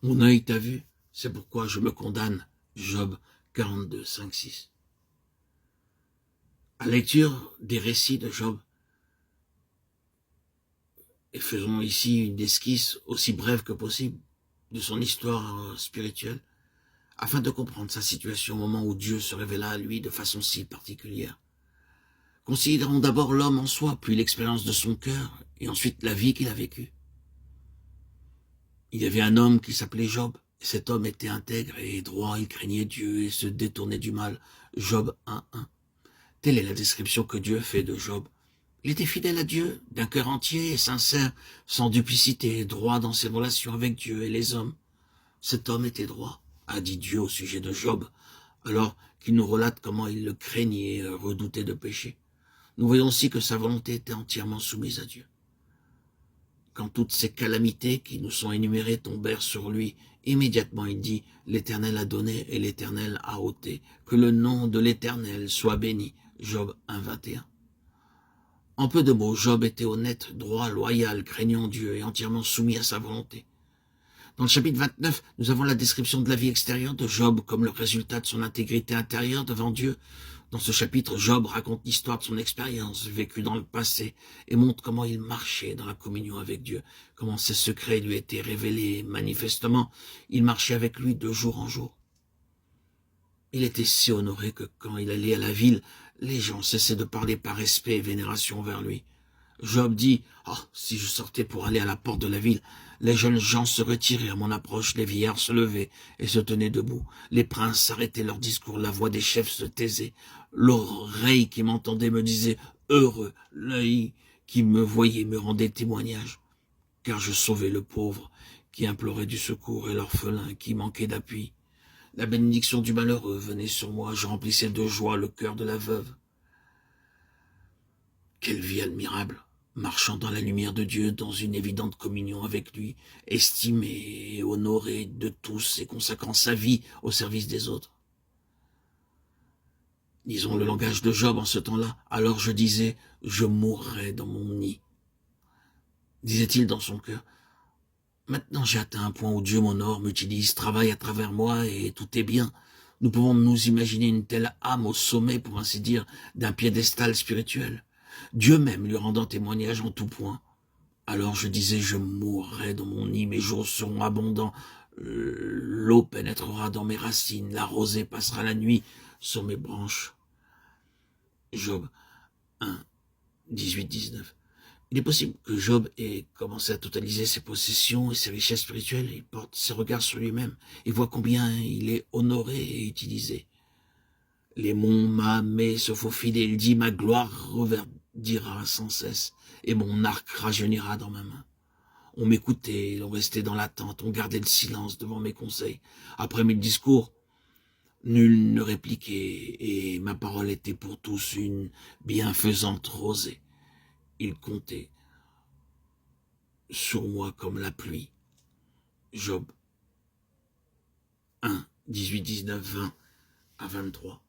Mon œil t'a vu, c'est pourquoi je me condamne. Job 42, 5, 6. À la lecture des récits de Job, et faisons ici une esquisse aussi brève que possible de son histoire spirituelle, afin de comprendre sa situation au moment où Dieu se révéla à lui de façon si particulière. Considérons d'abord l'homme en soi, puis l'expérience de son cœur, et ensuite la vie qu'il a vécue. Il y avait un homme qui s'appelait Job, et cet homme était intègre et droit, il craignait Dieu et se détournait du mal. Job 1:1. Telle est la description que Dieu fait de Job. Il était fidèle à Dieu, d'un cœur entier et sincère, sans duplicité, droit dans ses relations avec Dieu et les hommes. Cet homme était droit, a dit Dieu au sujet de Job, alors qu'il nous relate comment il le craignait et redoutait de pécher. Nous voyons aussi que sa volonté était entièrement soumise à Dieu. Quand toutes ces calamités qui nous sont énumérées tombèrent sur lui, immédiatement il dit « L'Éternel a donné et l'Éternel a ôté. Que le nom de l'Éternel soit béni. » Job 1:21. En peu de mots, Job était honnête, droit, loyal, craignant Dieu et entièrement soumis à sa volonté. Dans le chapitre 29, nous avons la description de la vie extérieure de Job comme le résultat de son intégrité intérieure devant Dieu. Dans ce chapitre, Job raconte l'histoire de son expérience vécue dans le passé et montre comment il marchait dans la communion avec Dieu, comment ses secrets lui étaient révélés. Manifestement, il marchait avec lui de jour en jour. Il était si honoré que quand il allait à la ville, les gens cessaient de parler par respect et vénération vers lui. Job dit « Ah, si je sortais pour aller à la porte de la ville, les jeunes gens se retiraient à mon approche, les vieillards se levaient et se tenaient debout. Les princes arrêtaient leur discours, la voix des chefs se taisait. L'oreille qui m'entendait me disait « Heureux », l'œil qui me voyait me rendait témoignage, car je sauvais le pauvre qui implorait du secours et l'orphelin qui manquait d'appui. La bénédiction du malheureux venait sur moi, je remplissais de joie le cœur de la veuve. » Quelle vie admirable, marchant dans la lumière de Dieu, dans une évidente communion avec lui, estimé et honoré de tous et consacrant sa vie au service des autres. Disons le langage de Job en ce temps-là, alors je disais, je mourrai dans mon nid. Disait-il dans son cœur, maintenant j'ai atteint un point où Dieu m'honore, m'utilise, travaille à travers moi et tout est bien. Nous pouvons nous imaginer une telle âme au sommet, pour ainsi dire, d'un piédestal spirituel. Dieu même lui rendant témoignage en tout point. Alors je disais, je mourrai dans mon nid, mes jours seront abondants, l'eau pénétrera dans mes racines, la rosée passera la nuit sur mes branches. Job 1, 18, 19. Il est possible que Job ait commencé à totaliser ses possessions et ses richesses spirituelles. Il porte ses regards sur lui-même et voit combien il est honoré et utilisé. Les monts Mahamé se faufilent et il dit, ma gloire reverdira sans cesse et mon arc rajeunira dans ma main. On m'écoutait, on restait dans l'attente, on gardait le silence devant mes conseils. Après mes discours, nul ne répliquait et ma parole était pour tous une bienfaisante rosée. Il comptait sur moi comme la pluie. Job 1, 18, 19, 20 à 23.